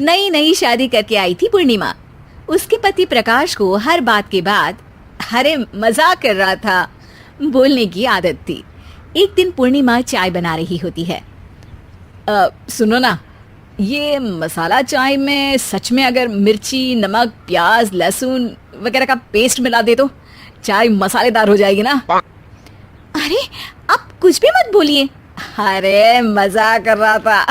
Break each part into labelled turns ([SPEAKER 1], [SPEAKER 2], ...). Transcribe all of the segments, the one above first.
[SPEAKER 1] नई नई शादी करके आई थी पूर्णिमा। उसके पति प्रकाश को हर बात के बाद अरे मजाक कर रहा था बोलने की आदत थी। एक दिन पूर्णिमा चाय बना रही होती है। सुनो ना, ये मसाला चाय में सच में अगर मिर्ची, नमक, प्याज, लहसुन वगैरह का पेस्ट मिला दे तो चाय मसालेदार हो जाएगी ना। अरे आप कुछ भी मत बोलिए। अरे मजाक कर रहा था।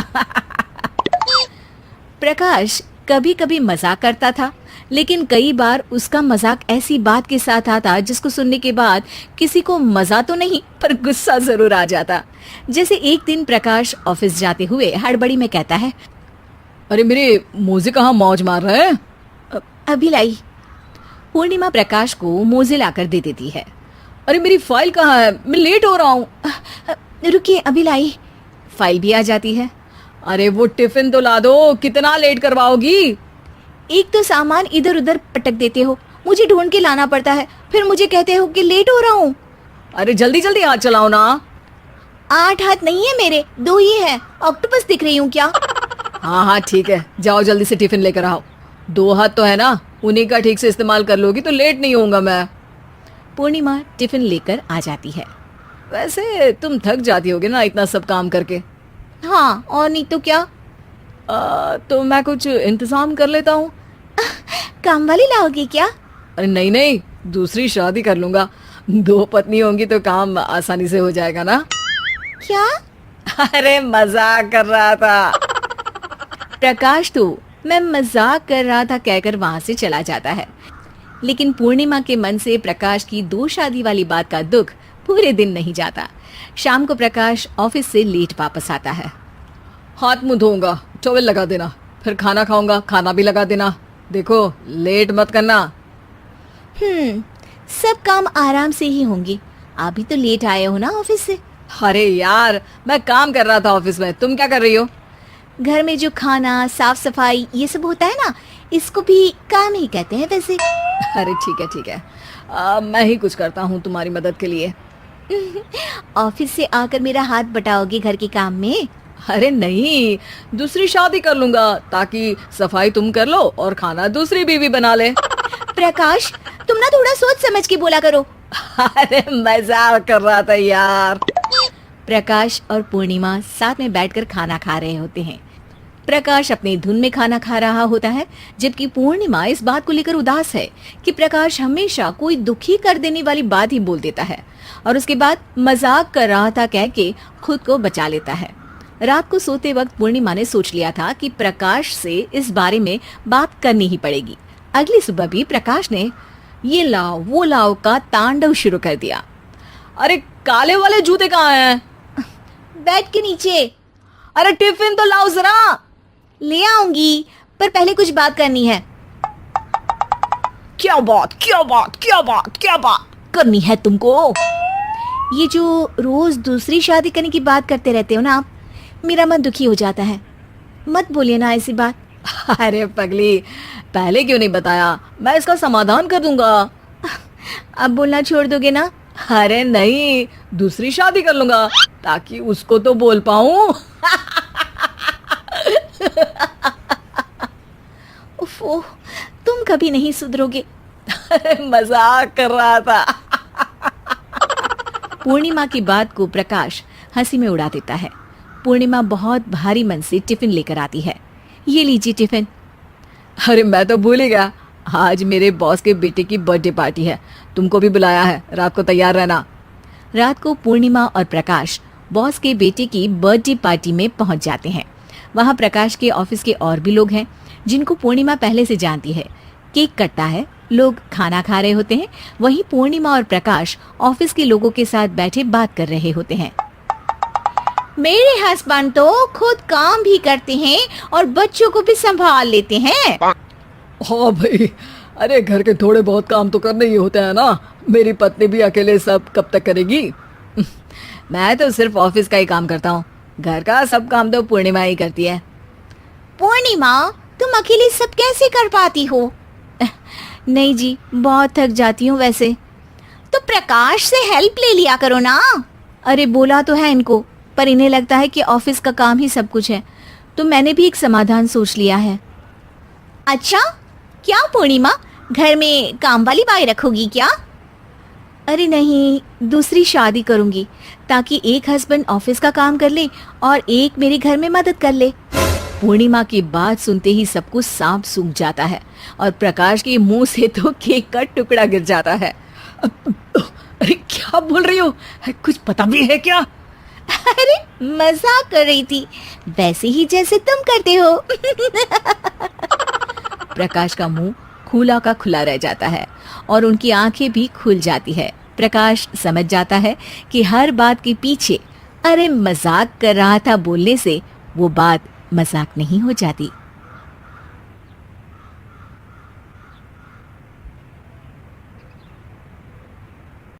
[SPEAKER 1] प्रकाश कभी कभी मजाक करता था, लेकिन कई बार उसका मजाक ऐसी बात के साथ आता जिसको सुनने के बाद किसी को मजा तो नहीं पर गुस्सा जरूर आ जाता। जैसे एक दिन प्रकाश ऑफिस जाते हुए हड़बड़ी में कहता है, अरे मेरे मोजे कहाँ मौज मार रहे हैं? अभी लाई। पूर्णिमा प्रकाश को मोजे लाकर दे देती है। अरे मेरी फाइल कहाँ है? मैं लेट हो रहा हूँ। रुकिए अभी लाई। फाइल भी आ जाती है। अरे वो टिफिन तो ला दो, कितना लेट करवाओगी? एक तो सामान इधर उधर पटक देते हो, मुझे ढूंढ के लाना पड़ता है, फिर मुझे कहते हो कि लेट हो रहा हूँ। अरे जल्दी जल्दी हाथ चलाओ ना। 8 हाथ नहीं है मेरे, 2 ही है। ऑक्टोपस दिख रही हूँ क्या? हाँ हाँ ठीक है, जाओ जल्दी से टिफिन लेकर आओ। 2 हाथ तो है ना, उन्हीं का ठीक से इस्तेमाल कर लोगी तो लेट नहीं होऊंगा मैं। पूर्णिमा टिफिन लेकर आ जाती है। वैसे तुम थक जाती होगी ना इतना सब काम करके। हाँ और नहीं तो क्या। तो मैं कुछ इंतजाम कर लेता हूँ। काम वाली लाओगी क्या? अरे नहीं नहीं, दूसरी शादी कर लूंगा। 2 पत्नी होंगी तो काम आसानी से हो जाएगा ना। क्या? अरे मजाक कर रहा था। प्रकाश तो मैं मजाक कर रहा था कहकर वहां से चला जाता है, लेकिन पूर्णिमा के मन से प्रकाश की 2 शादी वाली बात का दुख पूरे दिन नहीं जाता। शाम को प्रकाश ऑफिस से लेट वापस आता है। हाथ मुंह धोऊंगा, टॉवेल लगा देना, फिर खाना खाऊंगा, खाना भी लगा देना। देखो लेट मत करना। सब काम आराम से ही होंगे। अभी तो लेट आए हो ना ऑफिस से। अरे यार मैं काम कर रहा था ऑफिस में, तुम क्या कर रही हो? घर में जो खाना, साफ सफाई ये सब होता है ना, इसको भी काम ही कहते हैं वैसे। अरे ठीक है ठीक है, मैं ही कुछ करता हूँ तुम्हारी मदद के लिए। ऑफिस से आकर मेरा हाथ बटाओगे घर के काम में? अरे नहीं, दूसरी शादी कर लूंगा ताकि सफाई तुम कर लो और खाना दूसरी बीवी बना ले। प्रकाश तुम ना थोड़ा सोच समझ के बोला करो। अरे मजाक कर रहा था यार। प्रकाश और पूर्णिमा साथ में बैठकर खाना खा रहे होते हैं। प्रकाश अपनी धुन में खाना खा रहा होता है, जबकि पूर्णिमा इस बात को लेकर उदास है कि प्रकाश हमेशा कोई दुखी कर देने वाली बात ही बोल देता है और उसके बाद मजाक कर रहा था कह के खुद को बचा लेता है। रात को सोते वक्त पूर्णिमा ने सोच लिया था कि प्रकाश से इस बारे में बात करनी ही पड़ेगी। अगली सुबह भी प्रकाश ने ये लाओ वो लाओ का तांडव शुरू कर दिया। अरे काले वाले जूते कहाँ हैं? बेड के नीचे। अरे टिफिन तो लाओ जरा। ले आऊंगी, पर पहले कुछ बात करनी है। क्या बात क्या बात क्या बात क्या बात करनी है तुमको? ये जो रोज दूसरी शादी करने की बात करते रहते हो ना आप, मेरा मन दुखी हो जाता है। मत बोलिए ना ऐसी बात। अरे पगली, पहले क्यों नहीं बताया? मैं इसका समाधान कर दूंगा। अब बोलना छोड़ दोगे ना? अरे नहीं, दूसरी शादी कर लूंगा ताकि उसको तो बोल पाऊं। उफ़ो, तुम कभी नहीं सुधरोगे। अरे मजाक कर रहा था। पूर्णिमा की बात को प्रकाश हंसी में उड़ा देता है। पूर्णिमा बहुत भारी मन से टिफिन लेकर आती है। ये लीजिए टिफिन। अरे मैं तो भूल ही गया, आज मेरे बॉस के बेटे की बर्थडे पार्टी है, तुमको भी बुलाया है, रात को तैयार रहना। रात को पूर्णिमा और प्रकाश बॉस के बेटे की बर्थडे पार्टी में पहुंच जाते हैं। वहां प्रकाश के ऑफिस के और भी लोग हैं जिनको पूर्णिमा पहले से जानती है। केक कटता है, लोग खाना खा रहे होते हैं। वहीं पूर्णिमा और प्रकाश ऑफिस के लोगों के साथ बैठे बात कर रहे होते हैं। मेरे हस्बैंड तो खुद काम भी करते हैं और बच्चों को भी संभाल लेते हैं।
[SPEAKER 2] हाँ भाई, अरे घर के थोड़े बहुत काम तो करने ही होते हैं ना। मेरी पत्नी भी अकेले सब कब तक करेगी?
[SPEAKER 1] मैं तो सिर्फ ऑफिस का ही काम करता हूँ, घर का सब काम तो पूर्णिमा ही करती है। पूर्णिमा, तुम अकेले सब कैसे कर पाती हो? नहीं जी, बहुत थक जाती हूँ वैसे। तो प्रकाश से हेल्प ले लिया करो ना। अरे बोला तो है इनको, पर इन्हें लगता है कि ऑफिस का काम ही सब कुछ है, तो मैंने भी एक समाधान सोच लिया है। अच्छा, क्या पूर्णिमा, घर में काम वाली बाई रखोगी क्या? अरे नहीं, दूसरी शादी करूंगी ताकि एक हस्बैंड ऑफिस का काम कर ले और एक मेरे घर में मदद कर ले। पूर्णिमा की बात सुनते ही सब कुछ सांप सूख जाता है और प्रकाश के मुंह से तो केक का टुकड़ा गिर जाता है।
[SPEAKER 2] अरे क्या बोल रही हो? कुछ पता भी है क्या?
[SPEAKER 1] अरे मजाक कर रही थी, वैसे ही जैसे तुम करते हो। प्रकाश का मुंह खुला का खुला रह जाता है और उनकी आंखें भी खुल जाती है। प्रकाश समझ जाता है कि हर बात के पीछे अरे मजाक कर रहा था बोलने से वो बात मजाक नहीं हो जाती।